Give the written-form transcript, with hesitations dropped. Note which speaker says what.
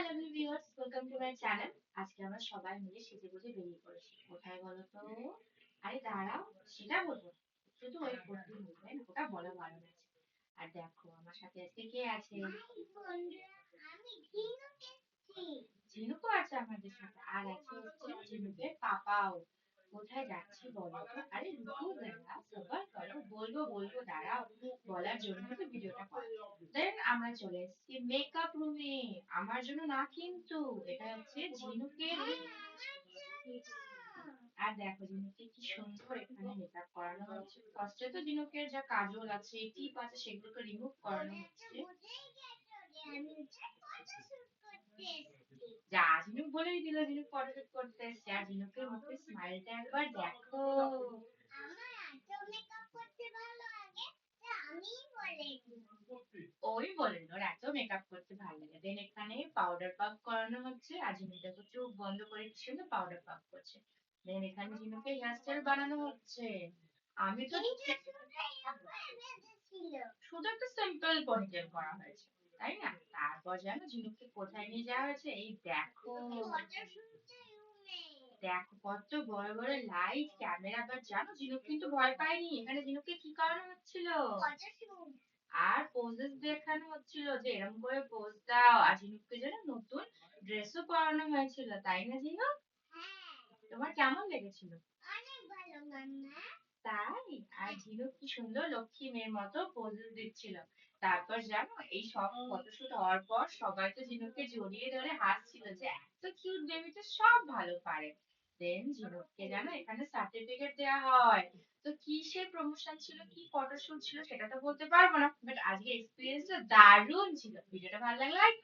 Speaker 1: Lovely viewers, welcome to my channel. আজকে আমরা সবাই মিলে সেজেগুজে বেরিয়ে পড়েছি। কোথায় বলো তো? আরে দাঁড়াও, সেটা বলবো না। শুধু ওই করতে বলবে না, ওটা বলা ভালো না। আর দেখো আমার সাথে আজকে কে আছে? ঝিনুকও আছে আমাদের সাথে, আর আছে হচ্ছে ঝিনুকের পাপাও। কোথায় যাচ্ছি বলো তো? আরে রুকো যারা, সবার করো, বলবো বলবো, দাঁড়াও। বলার জন্য তো ভিডিওটা করা। দেন আমরা চলে এসেছি মেকআপ রুমে। আমার জন্য না কিন্তু, এটা হচ্ছে ঝিনুকের room। আর দেখো ঝিনুককে কি সুন্দর এখানে মেকআপ করানো হচ্ছে। ফার্স্টে তো ঝিনুকের যা কাজল আছে, টিপ আছে, সেগুলোকে রিমুভ করানো হচ্ছে। যা ঝিনুক বলেই দিল ঝিনুক ফটোশুট করতে এসছে। আর ঝিনুকের মুখে স্মাইলটা একবার দেখো। ওই বলেন ওর এত মেকআপ করতে ভালো লাগে। দেন এখানে পাউডার পাফ করানো হচ্ছে, আর ঝিনুকটাকে চোখ বন্ধ করে কি সুন্দর পাউডার পাফ করছে। দেন এখানে ঝিনুকে হেয়ার স্টাইল বানানো হচ্ছে। আমি তো শুধু একটা সিম্পল পনিটেল করা হয়েছে, তাই না? তারপর জানো ঝিনুককে কোথায় নিয়ে যাওয়া হয়েছে? এই দেখো, দেখো কত বড় বড় লাইট, ক্যামেরা। আবার জানো ঝিনুক কিন্তু ভয় পায়নি। এখানে ঝিনুককে কি করানো হচ্ছিল? আর পোজেস দেখানো হচ্ছিল যে এরকম করে পোজ দাও। আর ঝিনুককে যেন নতুন ড্রেসও পরানো হয়েছিল, তাই না ঝিনুক? তোমার কেমন লেগেছিল? তাই? আর ঝিনুক কি সুন্দর লক্ষ্মী মেয়ের মতো পোজেস দিচ্ছিল। তারপর জানো এই সব ফটোশুট হওয়ার পর সবাই তো ঝিনুককে জড়িয়ে ধরে হাসছিল যে এত কিউট বেবিটা সব ভালো পারে। দেন ঝিনুককে জানো এখানে সার্টিফিকেট দেওয়া হয়। তো কিসের প্রমোশন ছিল, কি ফটোশুট ছিল সেটা তো বলতে পারবো না, বাট আজকে এক্সপিরিয়েন্সটা দারুণ ছিল। ভিডিওটা ভালো লাগলে লাইক